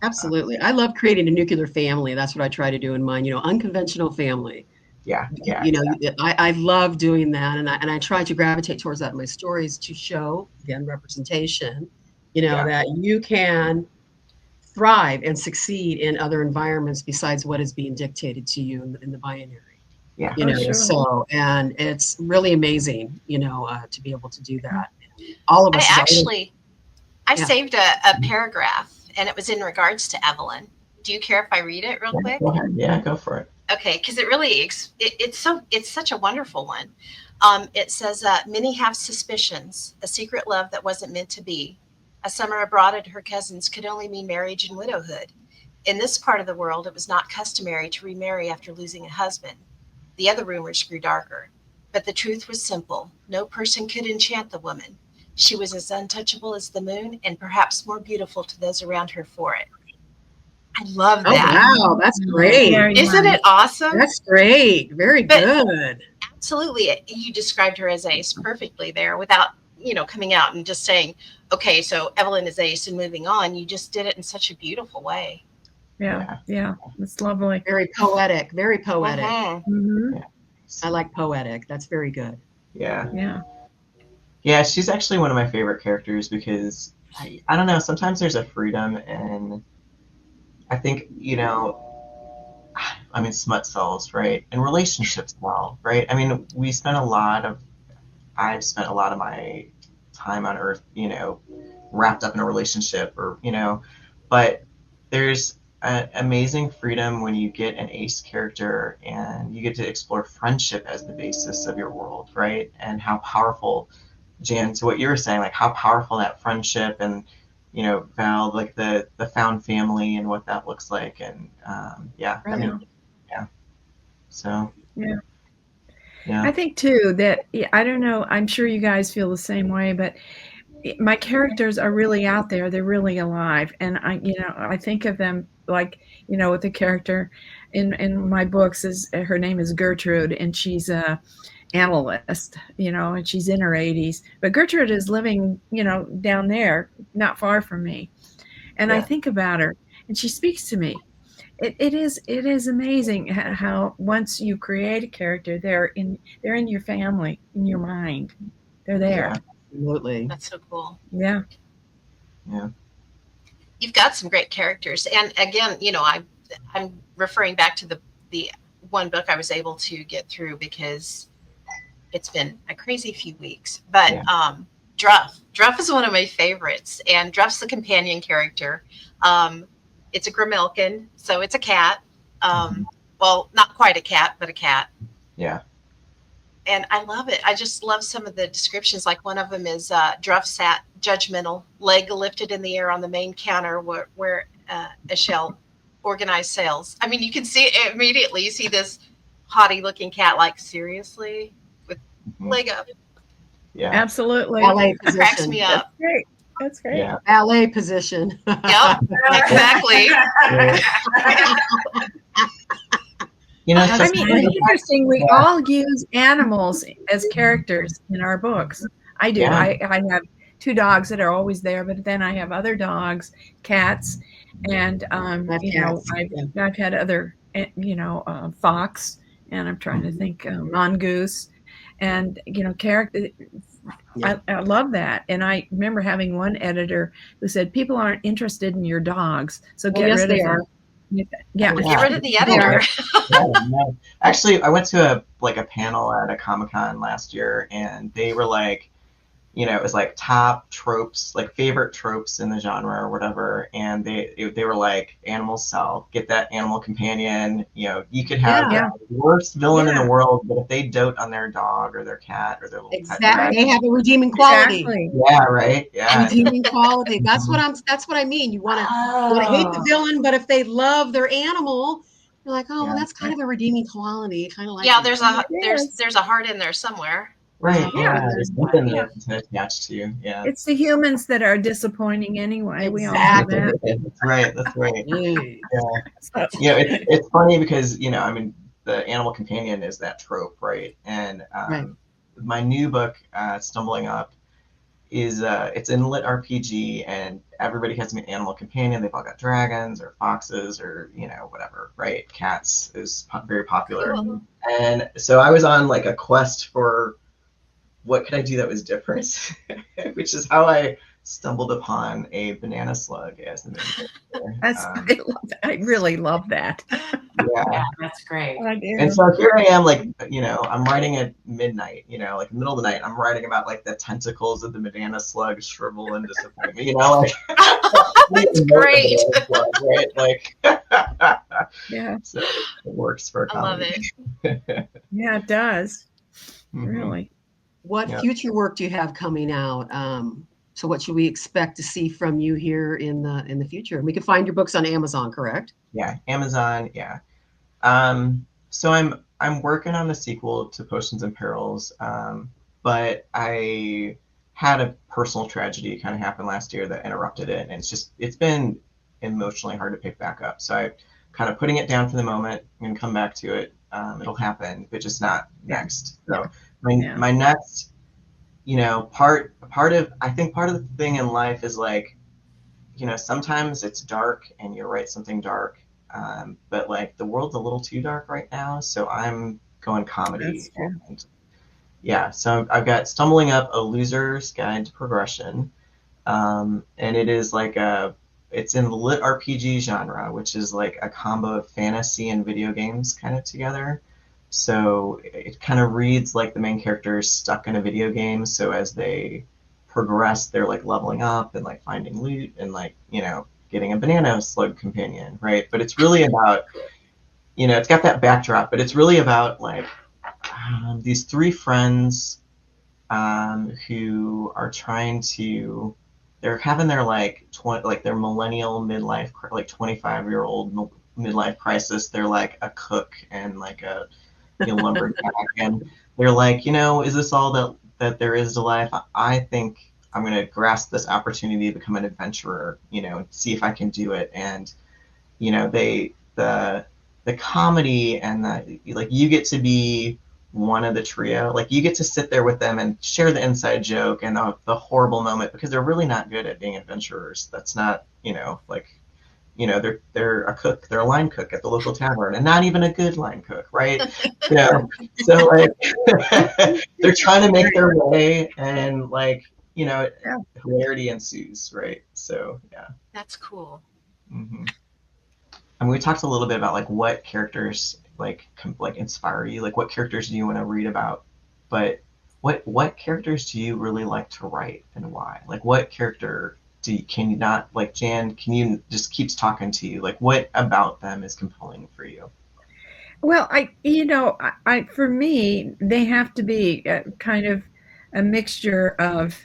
Absolutely. I love creating a nuclear family. That's what I try to do in mine, unconventional family. Yeah. I love doing that, and I try to gravitate towards that in my stories to show, again, representation, that you can thrive and succeed in other environments besides what is being dictated to you in the binary. Yeah. Sure. So, and it's really amazing, to be able to do that. All of us. I saved a paragraph, and it was in regards to Evelyn. Do you care if I read it real quick? Go ahead. Yeah, go for it. Okay, because it really it's such a wonderful one. It says, many have suspicions, a secret love that wasn't meant to be. A summer abroad at her cousin's could only mean marriage and widowhood. In this part of the world, it was not customary to remarry after losing a husband. The other rumors grew darker, but the truth was simple. No person could enchant the woman. She was as untouchable as the moon, and perhaps more beautiful to those around her for it. I love that. Oh, wow, that's great. Isn't it awesome? That's great. Very good. Absolutely. You described her as ace perfectly there without, coming out and just saying, okay, so Evelyn is ace and moving on. You just did it in such a beautiful way. Yeah. It's lovely. Very poetic. Very poetic. Mm-hmm. Yeah. I like poetic. That's very good. Yeah, she's actually one of my favorite characters because I don't know, sometimes there's a freedom, and I think, I mean, smut sells, right? And relationships well, right? I mean, I've spent a lot of my time on Earth, wrapped up in a relationship, or, but there's an amazing freedom when you get an ace character and you get to explore friendship as the basis of your world, right? And how powerful, Jan, to what you were saying, like how powerful that friendship and, Val, like the found family and what that looks like. And So. Yeah. I think too that, I don't know, I'm sure you guys feel the same way, but my characters are really out there. They're really alive. And I think of them like, with the character in my books her name is Gertrude, and she's a analyst, and she's in her 80s, but Gertrude is living, down there, not far from me. And I think about her, and she speaks to me. It is amazing how once you create a character, they're in your family, in your mind. They're there. Absolutely. That's so cool. Yeah. Yeah. You've got some great characters, and again, I'm referring back to the one book I was able to get through because it's been a crazy few weeks. But Yeah. Druff is one of my favorites, and Druff's the companion character. It's a Grimalkin, so it's a cat. Well, not quite a cat, but a cat. Yeah. And I love it. I just love some of the descriptions. Like one of them is Druff sat judgmental, leg lifted in the air on the main counter where Eshel organized sales. I mean, you can see it immediately. You see this haughty looking cat, like, seriously? With leg up. Yeah. Absolutely. Ballet That cracks position. me up. Great. That's great. Yeah. Ballet position. Yep, exactly. You know, I mean, it's interesting. We all use animals as characters in our books. I do. Yeah. I have 2 dogs that are always there, but then I have other dogs, cats, and I've had other, fox, and I'm trying to think, mongoose, and character. Yeah. I love that, and I remember having one editor who said people aren't interested in your dogs, so get yes, rid they of them. are. Yeah. Get rid of the editor. Yeah. Actually, I went to a panel at a Comic-Con last year, and they were like, it was like top tropes, like favorite tropes in the genre or whatever, and they were like, animals sell. Get that animal companion. You could have the worst villain in the world, but if they dote on their dog or their cat or their little Exactly, they have a redeeming quality. Exactly. Yeah, right. Yeah. Redeeming quality. That's what I mean. You want to hate the villain, but if they love their animal, you're like, oh, well, that's kind of a redeeming quality. Kind of like there's a heart in there somewhere. Right. Yeah. There's something there to attach to. Yeah. It's the humans that are disappointing anyway. We all know that. That's right. That's right. So, It's funny because I mean, the animal companion is that trope, right? And my new book, Stumbling Up, is it's in LitRPG, and everybody has an animal companion. They've all got dragons or foxes or whatever, right? Cats is very popular, and so I was on like a quest for what could I do that was different, which is how I stumbled upon a banana slug as the main character. I really love that. Yeah, that's great. I do. And so here I am, like, I'm writing at midnight, like in the middle of the night, I'm writing about like the tentacles of the banana slug shrivel and disappoint me, like. That's great. Slug, right? Like, Yeah. So it works for a comedy. I love it. Yeah, it does. Mhm. Really. What future work do you have coming out? So what should we expect to see from you here in the future? And we can find your books on Amazon, correct? Yeah, Amazon. Yeah. So I'm working on the sequel to Potions and Perils, but I had a personal tragedy kind of happen last year that interrupted it, and it's been emotionally hard to pick back up. So I kind of putting it down for the moment. I'm gonna come back to it. It'll happen, but just not next. So my next, part of the thing in life is like, sometimes it's dark and you write something dark, but like the world's a little too dark right now, so I'm going comedy. And so I've got Stumbling Up, a loser's guide to progression, and it is like it's in the lit RPG genre, which is like a combo of fantasy and video games kind of together. So it kind of reads like the main character is stuck in a video game. So as they progress, they're like leveling up and like finding loot and like, getting a banana slug companion, right? But it's really about, it's got that backdrop, but it's really about like these 3 friends who are they're having their their millennial midlife, like 25-year-old midlife crisis. They're like a cook and like a lumberjack, and they're like, is this all that there is to life? I think I'm going to grasp this opportunity to become an adventurer, see if I can do it. And, the comedy and you get to be one of the trio, like you get to sit there with them and share the inside joke and the horrible moment, because they're really not good at being adventurers. That's not, they're a cook, they're a line cook at the local tavern, and not even a good line cook, right? So like they're trying to make their way, and like hilarity ensues, right? So yeah. That's cool. Mm-hmm. I mean, we talked a little bit about like what characters like inspire you, like what characters do you want to read about, but what characters do you really like to write and why? Like what character can you not, like Jan, can you just keeps talking to you? Like what about them is compelling for you? Well, I for me, they have to be kind of a mixture of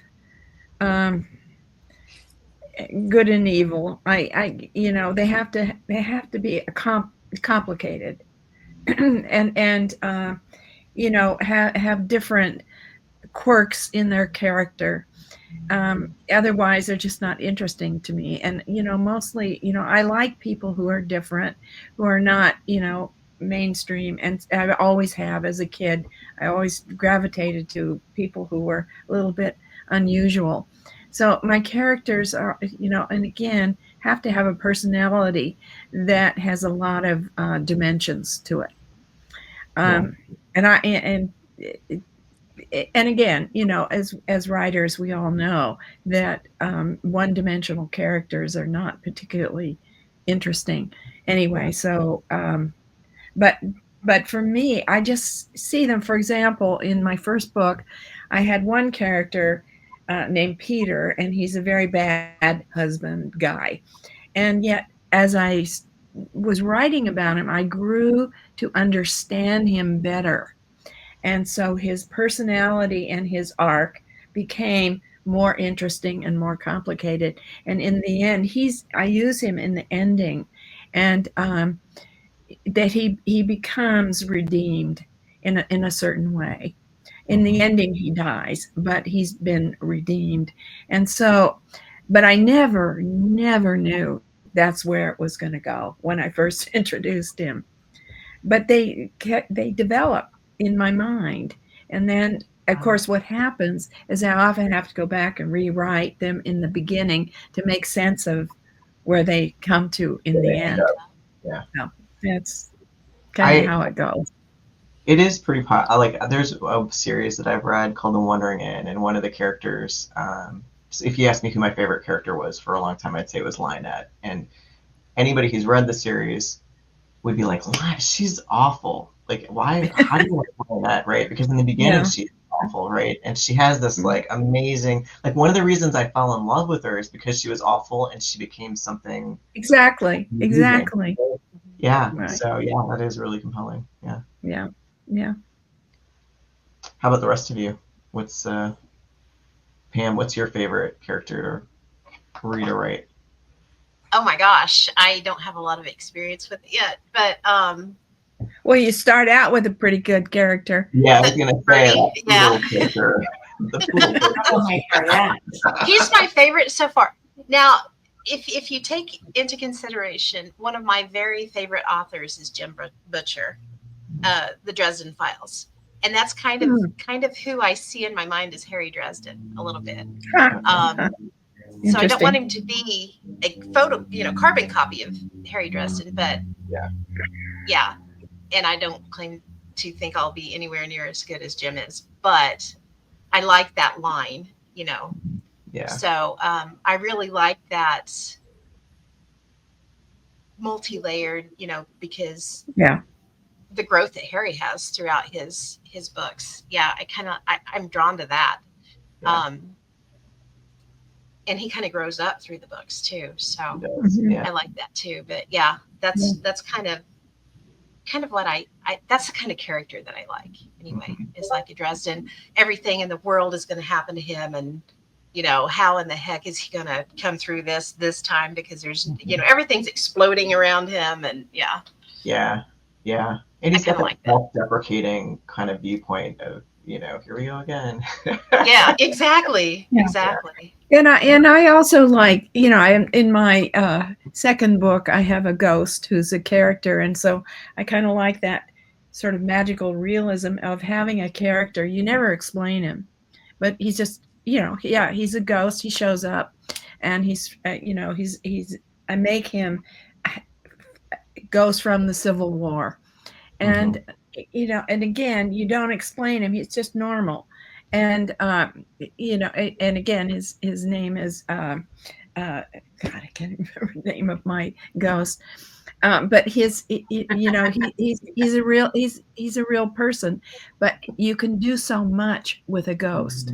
good and evil. They have to be complicated, and have different quirks in their character. Otherwise, they're just not interesting to me. And mostly, I like people who are different, who are not, mainstream. And I always have as a kid. I always gravitated to people who were a little bit unusual. So my characters are, and again, have to have a personality that has a lot of dimensions to it. And again, as writers, we all know that one-dimensional characters are not particularly interesting anyway. So, but for me, I just see them. For example, in my first book, I had one character named Peter, and he's a very bad husband guy. And yet, as I was writing about him, I grew to understand him better. And so his personality and his arc became more interesting and more complicated. And in the end, I use him in the ending, and that he becomes redeemed in a certain way. In the ending, he dies, but he's been redeemed. And so, but I never knew that's where it was going to go when I first introduced him. But they develop in my mind. And then, of course, what happens is I often have to go back and rewrite them in the beginning to make sense of where they come to in the end. Yeah. So that's kind of how it goes. It is pretty like there's a series that I've read called The Wandering Inn, and one of the characters, if you asked me who my favorite character was for a long time, I'd say it was Lynette. And anybody who's read the series would be like, she's awful. Like, why? How do you like Lynette, right? Because in the beginning, she's awful, right? And she has this like amazing, like one of the reasons I fell in love with her is because she was awful and she became something. Exactly. Yeah. Right. So yeah, that is really compelling. Yeah. Yeah. How about the rest of you? What's Pam? What's your favorite character to read or write? Oh my gosh, I don't have a lot of experience with it yet, but well, you start out with a pretty good character. Yeah, I was gonna say character. Oh my God, He's my favorite so far. Now, if you take into consideration, one of my very favorite authors is Jim Butcher, the Dresden Files, and that's kind of who I see in my mind as Harry Dresden a little bit. So I don't want him to be a carbon copy of Harry Dresden, but yeah, and I don't claim to think I'll be anywhere near as good as Jim is, but I like that line, Yeah. So I really like that multi-layered, because the growth that Harry has throughout his books. Yeah, I'm drawn to that. Yeah. And he kind of grows up through the books too. So I like that too. But yeah, that's kind of what I that's the kind of character that I like anyway. It's like a Dresden. Everything in the world is going to happen to him, and how in the heck is he going to come through this time, because there's everything's exploding around him, and yeah. And he's got that self-deprecating kind of viewpoint of here we go again. Yeah, exactly. And I also like, in my second book, I have a ghost who's a character. And so I kind of like that sort of magical realism of having a character. You never explain him, but he's just, he's a ghost. He shows up, and he's make him ghost from the Civil War, and and again, you don't explain him; he's just normal, and and again, his name is God, I can't remember the name of my ghost. But he's a real person, but you can do so much with a ghost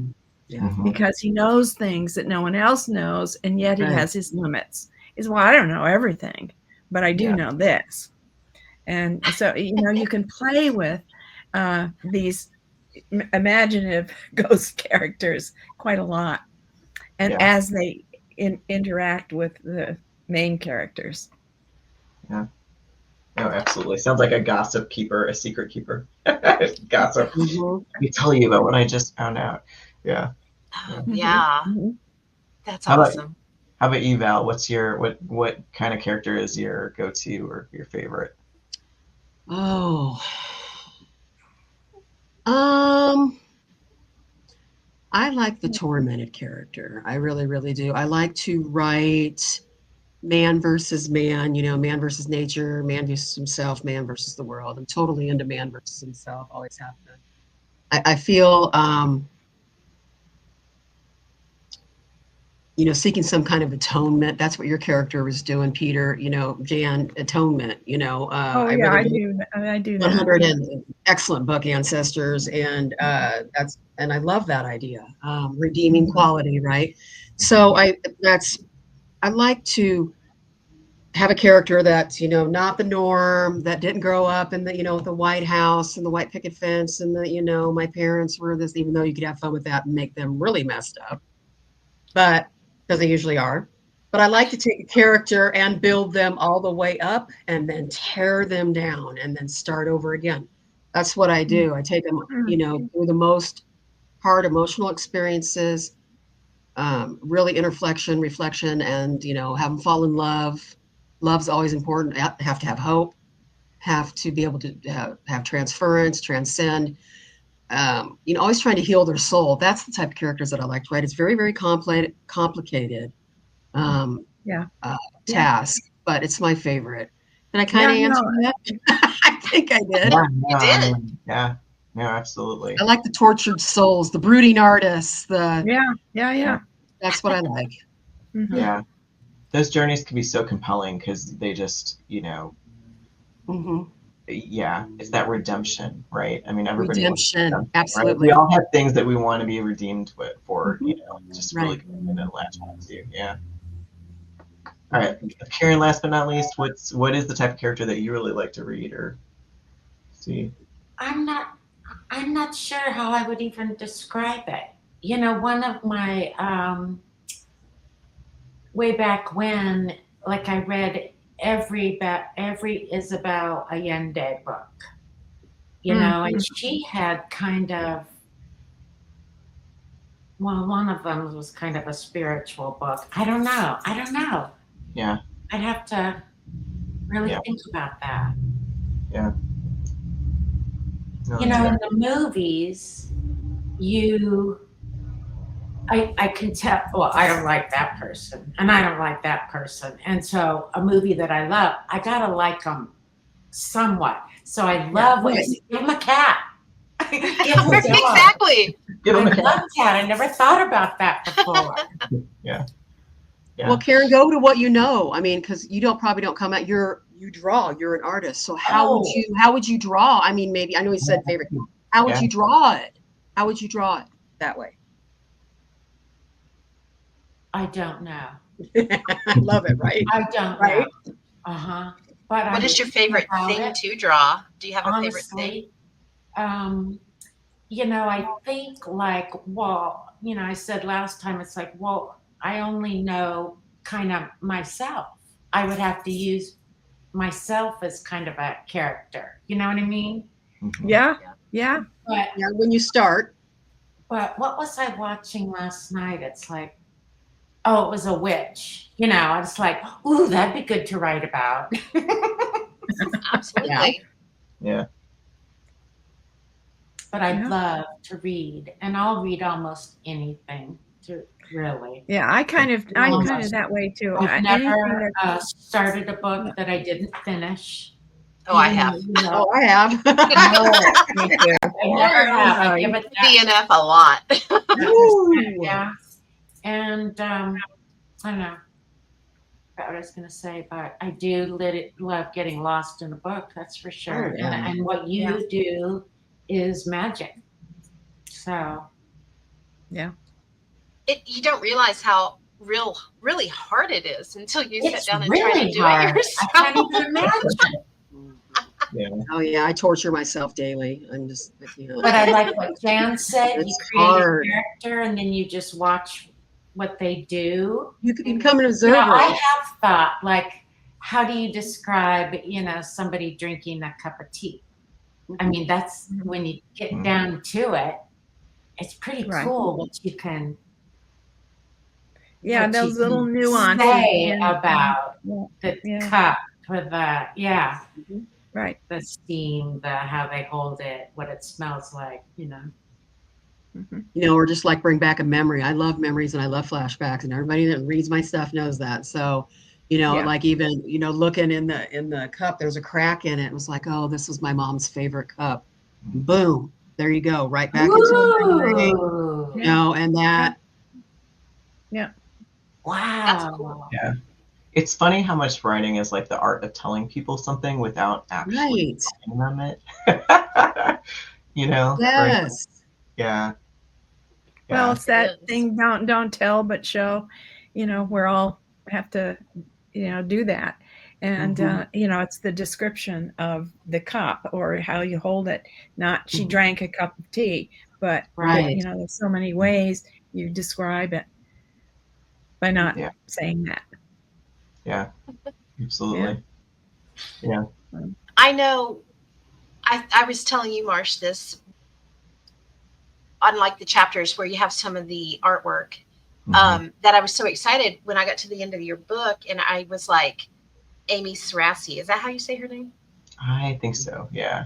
because he knows things that no one else knows, and yet he has his limits. He's, well, I don't know everything, but I do know this, and so you can play with these imaginative ghost characters quite a lot, and as they interact with the main characters. Yeah. Oh, absolutely. Sounds like a gossip keeper, a secret keeper. Gossip. Let me tell you about what I just found out. Yeah. Yeah. That's awesome. How about you, Val? What's your what kind of character is your go-to or your favorite? Oh. I like the tormented character. I really, really do. I like to write man versus man, man versus nature, man versus himself, man versus the world. I'm totally into man versus himself, always have been. I feel, seeking some kind of atonement. That's what your character was doing, Peter, Jan, atonement, I do that. 100 and excellent book, Ancestors. And and I love that idea. Redeeming quality, right? So I like to have a character that's, not the norm, that didn't grow up in the, the White House and the white picket fence and the, my parents were this, even though you could have fun with that and make them really messed up. But because they usually are. But I like to take a character and build them all the way up and then tear them down and then start over again. That's what I do. I take them, through the most hard emotional experiences, really reflection, and, have them fall in love. Love's always important. Have to have hope, have to be able to have transference, transcend, always trying to heal their soul. That's the type of characters that I like to write. It's very, very complicated task, but it's my favorite. Did I kind of answer that? I think I did. You did. Yeah. No, absolutely. I like the tortured souls, the brooding artists. That's what I like. Yeah. Those journeys can be so compelling because they just, it's that redemption, right? I mean, everybody redemption, wants absolutely. Right? We all have things that we want to be redeemed for, just really coming to latch on to. Yeah. All right, Karen. Last but not least, what is the type of character that you really like to read or see? I'm not sure how I would even describe it. One of my way back when, like I read every Isabel Allende book, and she had kind of, one of them was kind of a spiritual book. I don't know. Yeah. I'd have to really think about that. Yeah. No, in the movies, I can tell, well, I don't like that person, and I don't like that person. And so a movie that I love, I got to like them somewhat. So I love what you say. Give him a cat. Give him a dog. Exactly. Give him a love cat. I never thought about that before. Yeah. Well, Karen, go to what you know. I mean, because you probably don't come out. You draw. You're an artist. So how would you draw? I mean, maybe I know you said favorite. How would you draw it? How would you draw it that way? I don't know. I love it, right? I don't know. But what is your favorite thing to draw? Do you have a favorite thing? I think I said last time, it's like, I only know kind of myself. I would have to use myself as kind of a character. You know what I mean? Mm-hmm. Yeah. But when you start. But what was I watching last night? It's like, it was a witch. I was like, ooh, that'd be good to write about. Absolutely. Yeah. But I love to read, and I'll read almost anything. really. Yeah, I'm kind of that way too. I've Anything never that- started a book that I didn't finish. Oh, I Even have. though, you know, Oh, I have. me too. I never have. I give it that. DNF a lot. Yeah. And I don't know what I was going to say, but I do love getting lost in a book, that's for sure. Oh, yeah. And what you do is magic. So, You don't realize how really hard it is until you sit it's down and try to really do hard. it yourself. I can't even imagine. Yeah. Oh yeah, I torture myself daily. I'm just, you know. But I like what Jan said. You It's create hard. a character and then you just watch what they do. You can become an You observer. know, I have thought, like, how do you describe, somebody drinking a cup of tea? I mean, that's when you get down to it. It's pretty Right. cool what you can. Yeah, what those you little can nuances say in- about Yeah, the yeah. cup with right. the steam, how they hold it, what it smells like. Or just like bring back a memory. I love memories and I love flashbacks, and everybody that reads my stuff knows that. So, Yeah. like even, looking in the cup, there's a crack in it. It was like, oh, this was my mom's favorite cup. Boom. There you go. Right back into the memory. Ooh. And that. Wow. That's cool. Yeah. It's funny how much writing is like the art of telling people something without actually Right. telling them it. Right? Yes. Yeah. Well, Yeah. it's that It is. thing, don't tell but show. We're all have to, do that. And, it's the description of the cup or how you hold it. Not she drank a cup of tea, but, Right. there's so many ways you describe it by not Yeah. saying that. Yeah. Absolutely. Yeah. I know. I was telling you, Marsh, this. Unlike the chapters where you have some of the artwork, that I was so excited when I got to the end of your book, and I was like, Amy Sarassi. Is that how you say her name? I think so. Yeah.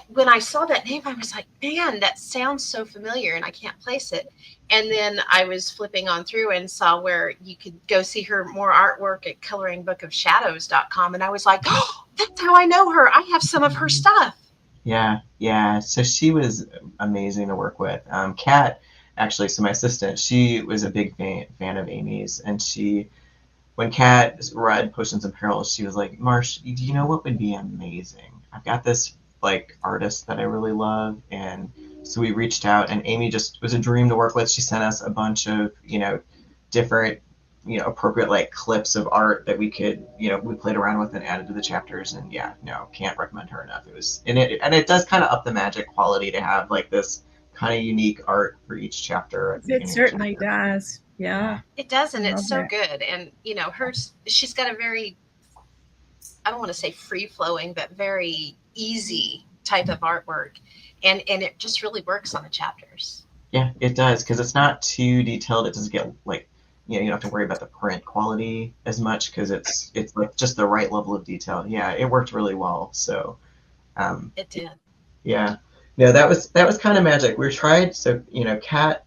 When I saw that name, I was like, man, that sounds so familiar, and I can't place it. And then I was flipping on through and saw where you could go see her more artwork at coloringbookofshadows.com. And I was like, oh, that's how I know her. I have some of her stuff. Yeah. Yeah. So she was amazing to work with. Kat, actually, so my assistant, she was a big fan of Amy's, and when Kat read Potions and Perils, she was like, Marsh, do you know what would be amazing? I've got this artist that I really love. And so we reached out, and Amy just was a dream to work with. She sent us a bunch of, different, appropriate clips of art that we could, we played around with and added to the chapters. And can't recommend her enough. And it does kind of up the magic quality to have this kind of unique art for each chapter. At the It beginning of the certainly chapter. does. Yeah. It does, and I it's love so that. good. And she's got a very, I don't want to say free flowing, but very easy type of artwork, and it just really works on the chapters. Yeah, it does, because it's not too detailed. It doesn't get you don't have to worry about the print quality as much, because it's just the right level of detail. Yeah, it worked really well. So, It did. yeah, no, that was kind of magic. We tried. So Kat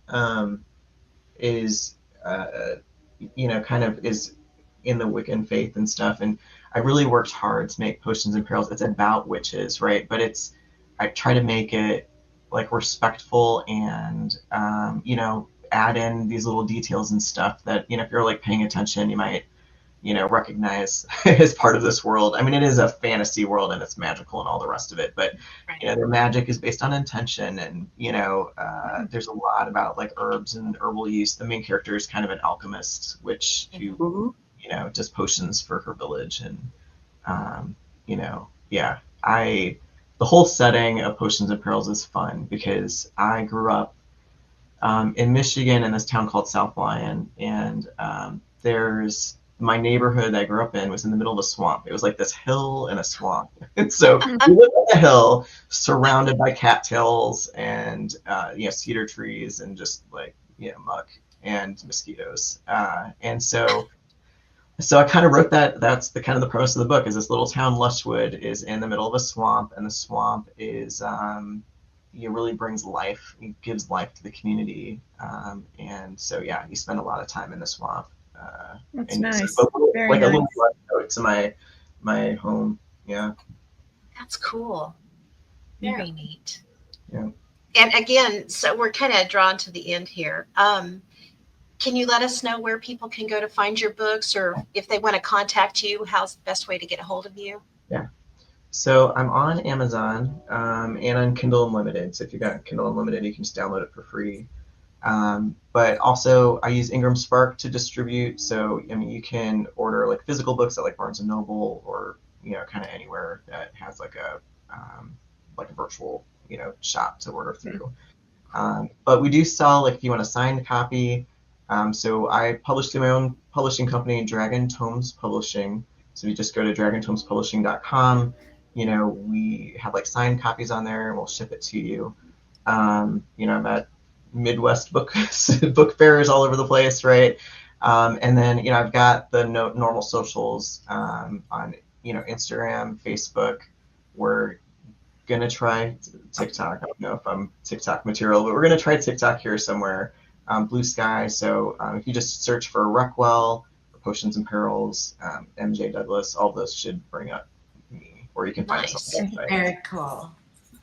is kind of is in the Wiccan faith and stuff, and I really worked hard to make Potions and Perils. It's about witches, right? But I try to make it respectful and add in these little details and stuff that if you're paying attention, you might recognize as part of this world. I mean, it is a fantasy world and it's magical and all the rest of it, but Right. the magic is based on intention, and there's a lot about herbs and herbal use. The main character is kind of an alchemist, who does potions for her village, and the whole setting of Potions and Perils is fun because I grew up in Michigan in this town called South Lyon, and there's my neighborhood that I grew up in was in the middle of a swamp. It was like this hill and a swamp. And so we lived on the hill surrounded by cattails and cedar trees and just muck and mosquitoes. And so I kind of wrote that. That's the kind of the premise of the book. Is this little town Lushwood is in the middle of a swamp, and the swamp is really brings life, it gives life to the community. And so, yeah, you spend a lot of time in the swamp. That's And nice. so, Very like nice. a little note to my home. Yeah. That's cool. Very neat. Yeah. And again, so we're kind of drawn to the end here. Can you let us know where people can go to find your books, or if they want to contact you, how's the best way to get a hold of you? Yeah. So I'm on Amazon and on Kindle Unlimited. So if you've got Kindle Unlimited, you can just download it for free. But also, I use Ingram Spark to distribute. So I mean, you can order like physical books at like Barnes and Noble, or kind of anywhere that has like a virtual shop to order through. But we do sell, like, if you want a signed copy. So I publish through my own publishing company, Dragon Tomes Publishing. So you just go to dragontomespublishing.com. We have like signed copies on there, and we'll ship it to you. I'm at Midwest book fairs all over the place, right? And then I've got the normal socials on Instagram, Facebook. We're gonna try TikTok. I don't know if I'm TikTok material, but we're gonna try TikTok here somewhere. Blue Sky. So if you just search for Reck Well, Potions and Perils, MJ Douglas, all those should bring up me, or you can find us on the website. Very cool.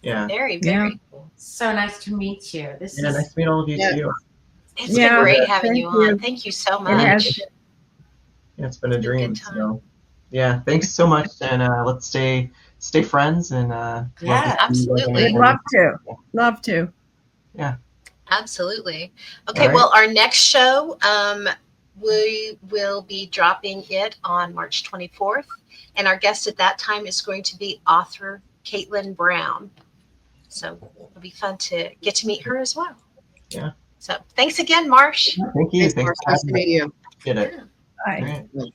Yeah. Very Yeah. cool. So nice to meet you. This Yeah, is nice to meet all of you too. It's Yeah. been great having Thank you on. you. Thank you so It has much. Yeah, it's been a It's been a dream. good time. So yeah, thanks so much, and let's stay friends, and love to see you guys absolutely. on your Love journey. to. Love to. Absolutely. Okay, All right. well, our next show, we will be dropping it on March 24th. And our guest at that time is going to be author Caitlin Brown. So it'll be fun to get to meet her as well. Yeah. So thanks again, Marsh. Thank you. Thanks, Thanks Marsh. for Nice to having me. meet you. Get it. Bye. All right.